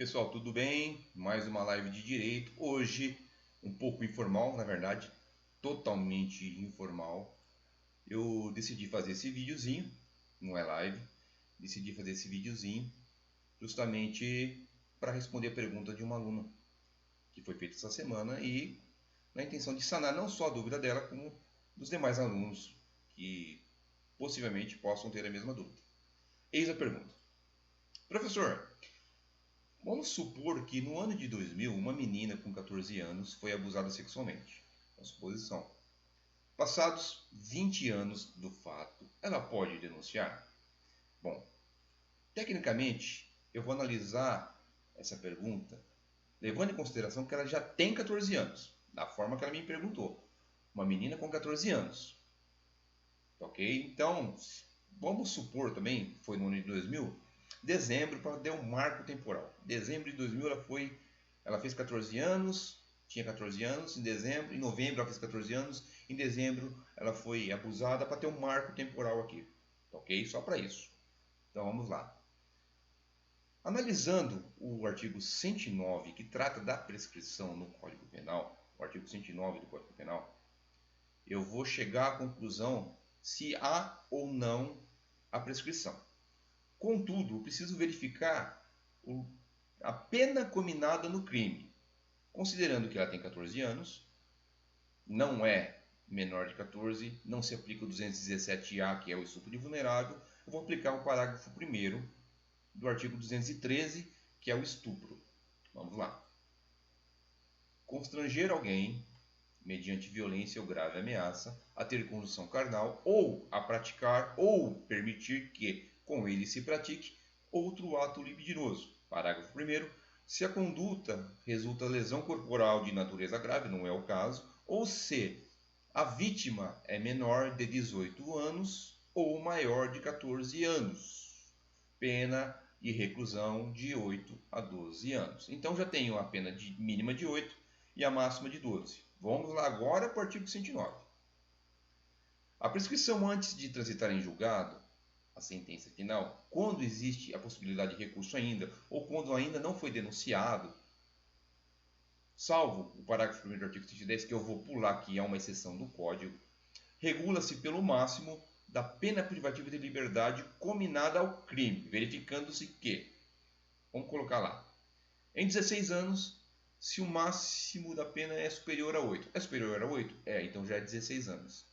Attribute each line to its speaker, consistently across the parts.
Speaker 1: pessoal, tudo bem? Mais uma live de direito. Hoje, um pouco informal, na verdade, totalmente informal. Eu decidi fazer esse videozinho, não é live, decidi fazer esse videozinho justamente para responder a pergunta de uma aluna que foi feita essa semana e na intenção de sanar não só a dúvida dela, como dos demais alunos que possivelmente possam ter a mesma dúvida. Eis a pergunta. Professor, vamos supor que no ano de 2000 uma menina com 14 anos foi abusada sexualmente. Uma suposição. Passados 20 anos do fato, ela pode denunciar? Bom, tecnicamente, eu vou analisar essa pergunta levando em consideração que ela já tem 14 anos, da forma que ela me perguntou. Uma menina com 14 anos. Ok? Então, vamos supor também, foi no ano de 2000, dezembro, para dar um marco temporal. Dezembro de 2000 ela fez 14 anos, tinha 14 anos, em dezembro, em novembro ela fez 14 anos, em dezembro ela foi abusada, para ter um marco temporal aqui. Ok? Só para isso. Então vamos lá. Analisando o artigo 109, que trata da prescrição no Código Penal, o artigo 109 do Código Penal, eu vou chegar à conclusão se há ou não a prescrição. Contudo, eu preciso verificar a pena cominada no crime. Considerando que ela tem 14 anos, não é menor de 14, não se aplica o 217-A, que é o estupro de vulnerável, eu vou aplicar o parágrafo 1º do artigo 213, que é o estupro. Vamos lá. Constranger alguém, mediante violência ou grave ameaça, a ter conjunção carnal, ou a praticar ou permitir que com ele se pratique outro ato libidinoso. Parágrafo 1º. Se a conduta resulta lesão corporal de natureza grave, não é o caso, ou se a vítima é menor de 18 anos ou maior de 14 anos. Pena de reclusão de 8 a 12 anos. Então já tenho a pena mínima de 8 e a máxima de 12. Vamos lá agora para o artigo 109. A prescrição antes de transitar em julgado, a sentença final, quando existe a possibilidade de recurso ainda, ou quando ainda não foi denunciado, salvo o parágrafo 1º do artigo 110, que eu vou pular, que é uma exceção do Código, regula-se pelo máximo da pena privativa de liberdade cominada ao crime, verificando-se que, vamos colocar lá, em 16 anos, se o máximo da pena é superior a 8. É superior a 8? É, então já é 16 anos.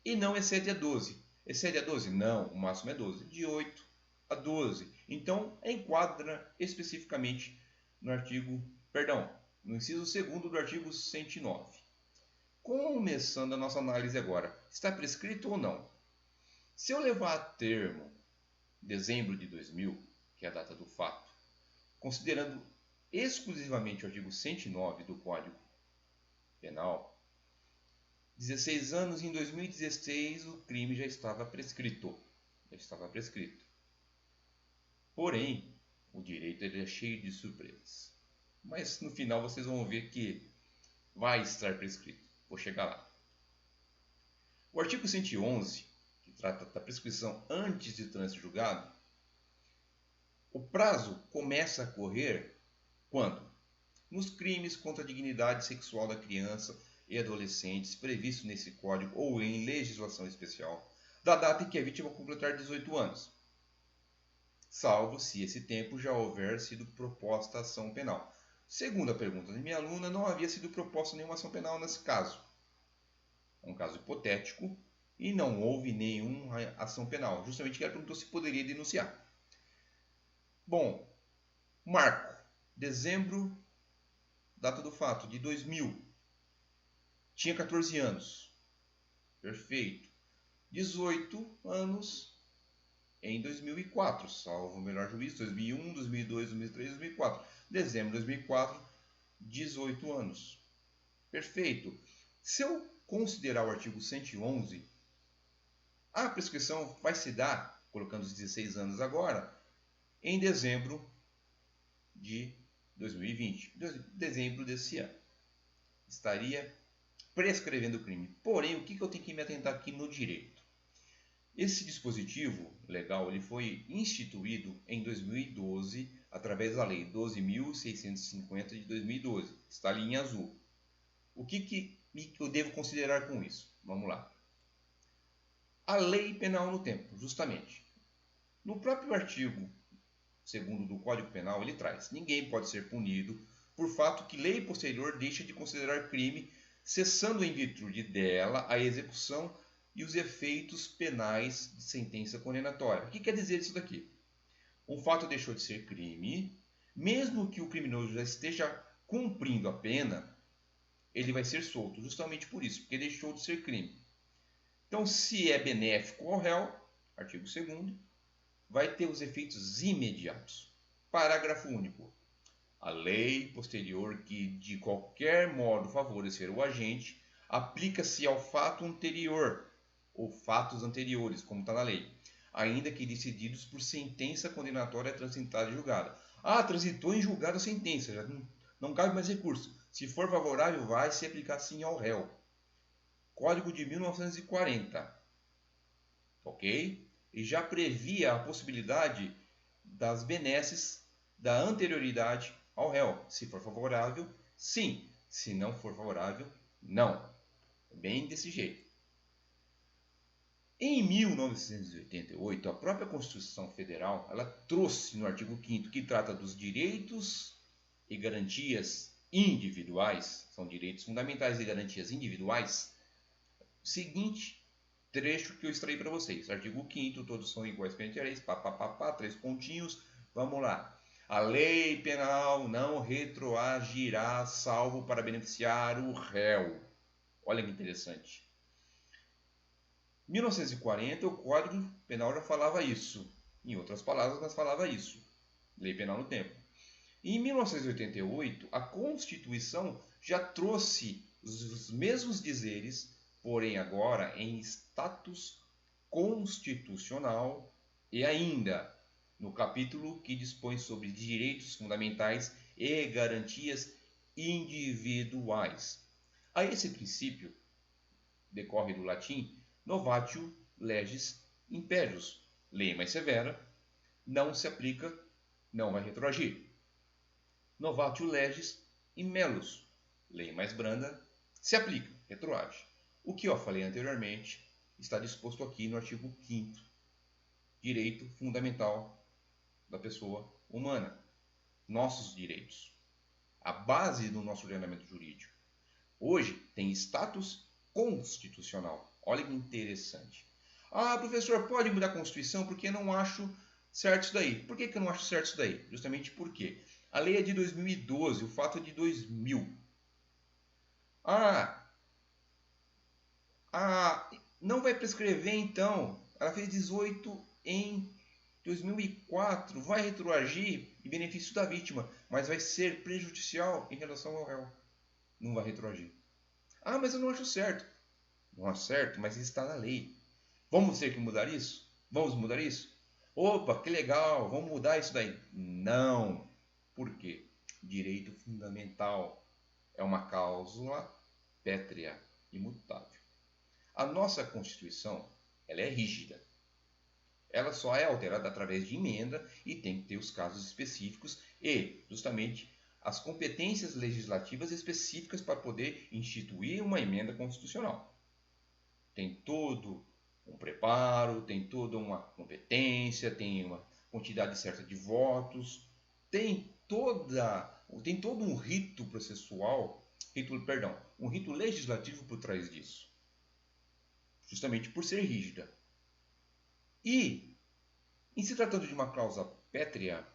Speaker 1: E não excede a 12. Excede a 12? Não, o máximo é 12. De 8 a 12. Então, enquadra especificamente no no inciso 2º do artigo 109. Começando a nossa análise agora, está prescrito ou não? Se eu levar a termo dezembro de 2000, que é a data do fato, considerando exclusivamente o artigo 109 do Código Penal, 16 anos em 2016 o crime já estava prescrito. Porém, o direito ele é cheio de surpresas. Mas no final vocês vão ver que vai estar prescrito. Vou chegar lá. O artigo 111, que trata da prescrição antes de trânsito julgado, o prazo começa a correr quando? Nos crimes contra a dignidade sexual da criança e adolescentes previstos nesse código ou em legislação especial, da data em que a vítima completar 18 anos, salvo se esse tempo já houver sido proposta a ação penal. Segundo a pergunta de minha aluna, não havia sido proposta nenhuma ação penal nesse caso. É um caso hipotético e não houve nenhuma ação penal. Justamente que ela perguntou se poderia denunciar. Bom, marco, dezembro, data do fato, de 2000. Tinha 14 anos. Perfeito. 18 anos em 2004, salvo o melhor juízo, 2001, 2002, 2003, 2004. Dezembro de 2004, 18 anos. Perfeito. Se eu considerar o artigo 111, a prescrição vai se dar, colocando os 16 anos agora, em dezembro de 2020, dezembro desse ano. Estaria prescrevendo o crime. Porém, o que eu tenho que me atentar aqui no direito? Esse dispositivo legal ele foi instituído em 2012 através da Lei 12.650 de 2012. Está ali em azul. O que eu devo considerar com isso? Vamos lá. A lei penal no tempo, justamente. No próprio artigo 2º do Código Penal, ele traz: ninguém pode ser punido por fato que lei posterior deixa de considerar crime, cessando em virtude dela a execução e os efeitos penais de sentença condenatória. O que quer dizer isso daqui? Um fato deixou de ser crime, mesmo que o criminoso já esteja cumprindo a pena, ele vai ser solto, justamente por isso, porque deixou de ser crime. Então, se é benéfico ao réu, artigo 2º, vai ter os efeitos imediatos. Parágrafo único. A lei posterior que de qualquer modo favorecer o agente aplica-se ao fato anterior ou fatos anteriores, como está na lei, ainda que decididos por sentença condenatória transitada e julgada. Transitou em julgado a sentença, já não cabe mais recurso. Se for favorável, vai se aplicar sim ao réu. Código de 1940. Ok? E já previa a possibilidade das benesses da anterioridade ao réu. Se for favorável, sim. Se não for favorável, não. Bem desse jeito. Em 1988, a própria Constituição Federal ela trouxe no artigo 5º, que trata dos direitos e garantias individuais, são direitos fundamentais e garantias individuais, o seguinte trecho que eu extraí para vocês. Artigo 5º, todos são iguais perante a lei, 3 pontinhos, vamos lá. A lei penal não retroagirá, salvo para beneficiar o réu. Olha que interessante. Em 1940, o Código Penal já falava isso. Em outras palavras, mas falava isso. Lei penal no tempo. E em 1988, a Constituição já trouxe os mesmos dizeres, porém agora em status constitucional e ainda no capítulo que dispõe sobre direitos fundamentais e garantias individuais. A esse princípio decorre do latim novatio legis imperius, lei mais severa, não se aplica, não vai retroagir. Novatio legis immellus, lei mais branda, se aplica, retroage. O que eu falei anteriormente está disposto aqui no artigo 5º, direito fundamental da pessoa humana, nossos direitos, a base do nosso ordenamento jurídico. Hoje tem status constitucional. Olha que interessante. Professor, pode mudar a Constituição porque eu não acho certo isso daí. Por que eu não acho certo isso daí? Justamente porque a lei é de 2012, o fato é de 2000. Não vai prescrever então. Ela fez 18 em 2004, vai retroagir em benefício da vítima, mas vai ser prejudicial em relação ao réu. Não vai retroagir. Mas eu não acho certo. Não acho certo, mas está na lei. Vamos ter que mudar isso? Vamos mudar isso? Opa, que legal, vamos mudar isso daí. Não. Por quê? Direito fundamental é uma cláusula pétrea, imutável. A nossa Constituição ela é rígida. Ela só é alterada através de emenda e tem que ter os casos específicos e, justamente, as competências legislativas específicas para poder instituir uma emenda constitucional. Tem todo um preparo, tem toda uma competência, tem uma quantidade certa de votos, tem todo um rito processual, um rito legislativo por trás disso, justamente por ser rígida. E, em se tratando de uma cláusula pétrea,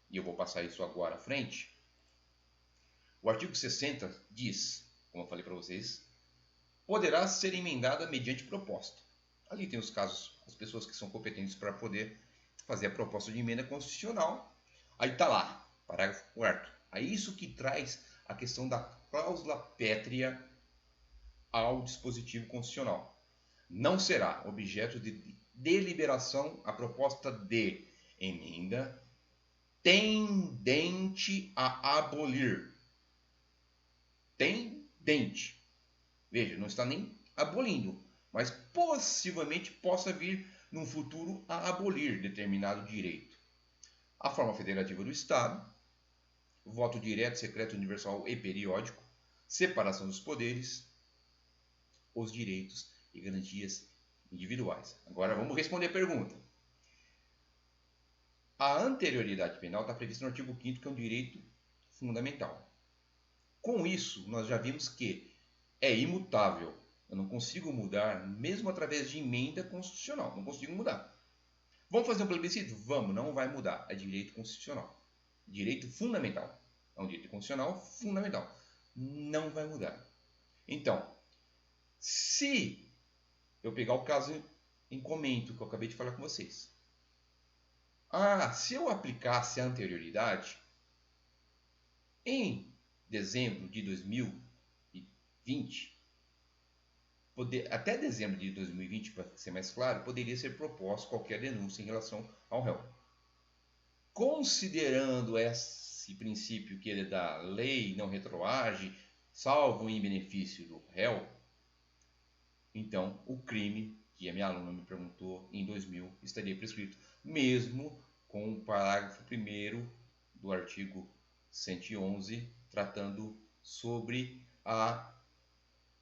Speaker 1: e eu vou passar isso agora à frente, o artigo 60 diz, como eu falei para vocês, poderá ser emendada mediante proposta. Ali tem os casos, as pessoas que são competentes para poder fazer a proposta de emenda constitucional. Aí está lá, parágrafo 4º. É isso que traz a questão da cláusula pétrea ao dispositivo constitucional. Não será objeto de deliberação a proposta de emenda tendente a abolir. Tendente. Veja, não está nem abolindo, mas possivelmente possa vir num futuro a abolir determinado direito. a forma federativa do Estado, voto direto, secreto, universal e periódico, separação dos poderes, os direitos e garantias individuais. Agora vamos responder a pergunta. A anterioridade penal está prevista no artigo 5º, que é um direito fundamental. Com isso, nós já vimos que é imutável. Eu não consigo mudar, mesmo através de emenda constitucional. Não consigo mudar. Vamos fazer um plebiscito? Vamos, não vai mudar. É direito constitucional. Direito fundamental. É um direito constitucional fundamental. Não vai mudar. Então, se eu pegar o caso em comento que eu acabei de falar com vocês. Se eu aplicasse a anterioridade em dezembro de 2020, até dezembro de 2020, para ser mais claro, poderia ser proposta qualquer denúncia em relação ao réu. Considerando esse princípio que é da lei não retroage, salvo em benefício do réu, então o crime que a minha aluna me perguntou em 2000 estaria prescrito, mesmo com o parágrafo 1º do artigo 111, tratando sobre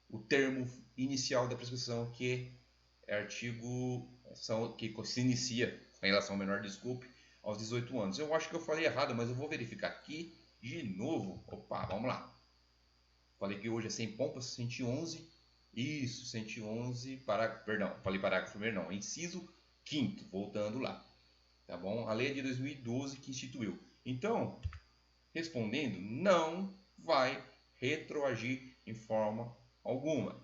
Speaker 1: o termo inicial da prescrição, que é artigo que se inicia com relação ao menor desculpe aos 18 anos. Eu acho que eu falei errado, mas eu vou verificar aqui de novo. Opa, vamos lá. Falei que hoje é sem pompas, 111. Isso, 111, perdão, falei parágrafo 1º, não, inciso 5º, voltando lá. Tá bom? A lei é de 2012 que instituiu. Então, respondendo, não vai retroagir em forma alguma.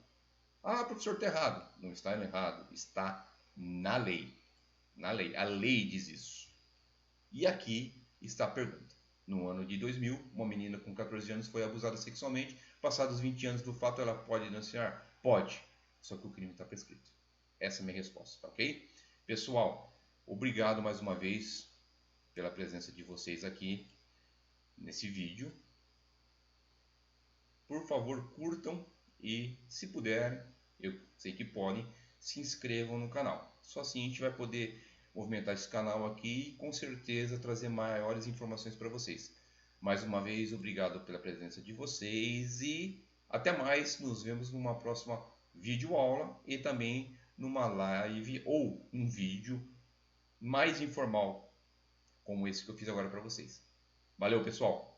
Speaker 1: Professor, está errado. Não está errado, está na lei. Na lei. A lei diz isso. E aqui está a pergunta. No ano de 2000, uma menina com 14 anos foi abusada sexualmente. Passados 20 anos do fato, ela pode denunciar? Pode. Só que o crime está prescrito. Essa é a minha resposta, tá ok? Pessoal, obrigado mais uma vez pela presença de vocês aqui nesse vídeo. Por favor, curtam e, se puderem, eu sei que podem, se inscrevam no canal. Só assim a gente vai poder movimentar esse canal aqui e com certeza trazer maiores informações para vocês. Mais uma vez, obrigado pela presença de vocês e até mais. Nos vemos numa próxima videoaula e também numa live ou um vídeo mais informal como esse que eu fiz agora para vocês. Valeu, pessoal!